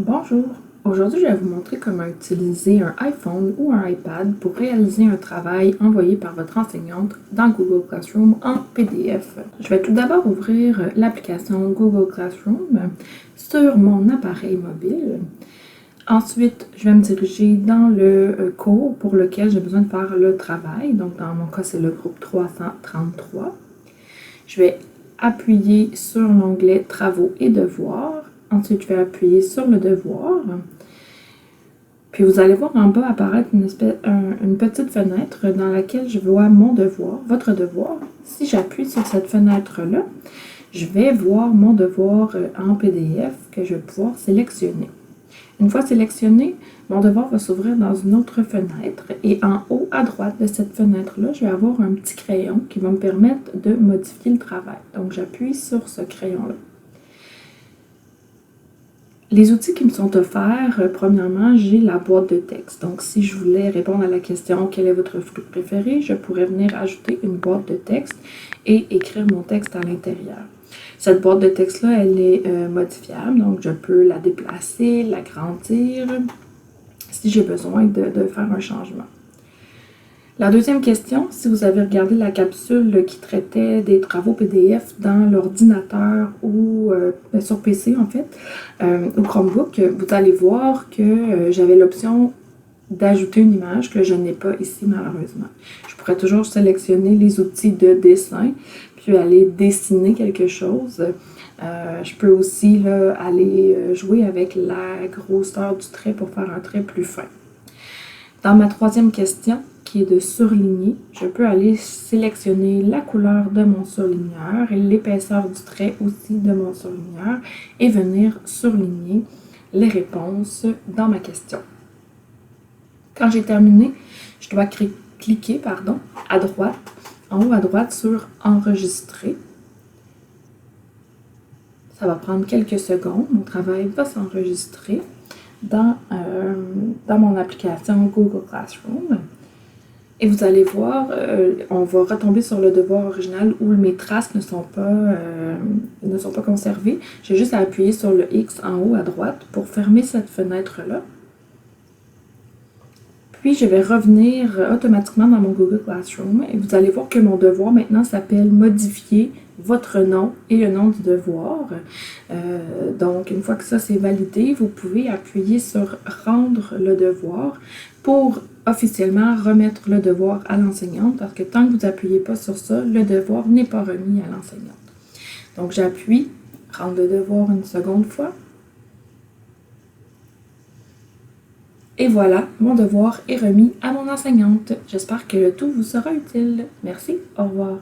Bonjour, aujourd'hui je vais vous montrer comment utiliser un iPhone ou un iPad pour réaliser un travail envoyé par votre enseignante dans Google Classroom en PDF. Je vais tout d'abord ouvrir l'application Google Classroom sur mon appareil mobile. Ensuite, je vais me diriger dans le cours pour lequel j'ai besoin de faire le travail. Donc dans mon cas, c'est le groupe 333. Je vais appuyer sur l'onglet Travaux et devoirs. Ensuite, je vais appuyer sur le devoir. Puis vous allez voir en bas apparaître une petite fenêtre dans laquelle je vois mon devoir, votre devoir. Si j'appuie sur cette fenêtre-là, je vais voir mon devoir en PDF que je vais pouvoir sélectionner. Une fois sélectionné, mon devoir va s'ouvrir dans une autre fenêtre et en haut à droite de cette fenêtre-là, je vais avoir un petit crayon qui va me permettre de modifier le travail. Donc j'appuie sur ce crayon-là. Les outils qui me sont offerts, premièrement, j'ai la boîte de texte. Donc, si je voulais répondre à la question « Quel est votre fruit préféré ?», je pourrais venir ajouter une boîte de texte et écrire mon texte à l'intérieur. Cette boîte de texte-là, elle est modifiable, donc je peux la déplacer, l'agrandir, si j'ai besoin de faire un changement. La deuxième question, si vous avez regardé la capsule qui traitait des travaux PDF dans l'ordinateur ou sur PC en fait, au Chromebook, vous allez voir que j'avais l'option d'ajouter une image que je n'ai pas ici malheureusement. Je pourrais toujours sélectionner les outils de dessin, puis aller dessiner quelque chose. Je peux aussi là, aller jouer avec la grosseur du trait pour faire un trait plus fin. Dans ma troisième question, qui est de surligner, je peux aller sélectionner la couleur de mon surligneur et l'épaisseur du trait aussi de mon surligneur et venir surligner les réponses dans ma question. Quand j'ai terminé, je dois cliquer à droite, en haut à droite sur Enregistrer. Ça va prendre quelques secondes, mon travail va s'enregistrer dans mon application Google Classroom. Et vous allez voir, on va retomber sur le devoir original où mes traces ne sont pas conservées. J'ai juste à appuyer sur le X en haut à droite pour fermer cette fenêtre-là. Puis, je vais revenir automatiquement dans mon Google Classroom et vous allez voir que mon devoir maintenant s'appelle « Modifier votre nom et le nom du devoir ». Donc, une fois que ça c'est validé, vous pouvez appuyer sur « Rendre le devoir » pour officiellement remettre le devoir à l'enseignante parce que tant que vous n'appuyez pas sur ça, le devoir n'est pas remis à l'enseignante. Donc, j'appuie « Rendre le devoir » une seconde fois. Et voilà, mon devoir est remis à mon enseignante. J'espère que le tout vous sera utile. Merci, au revoir.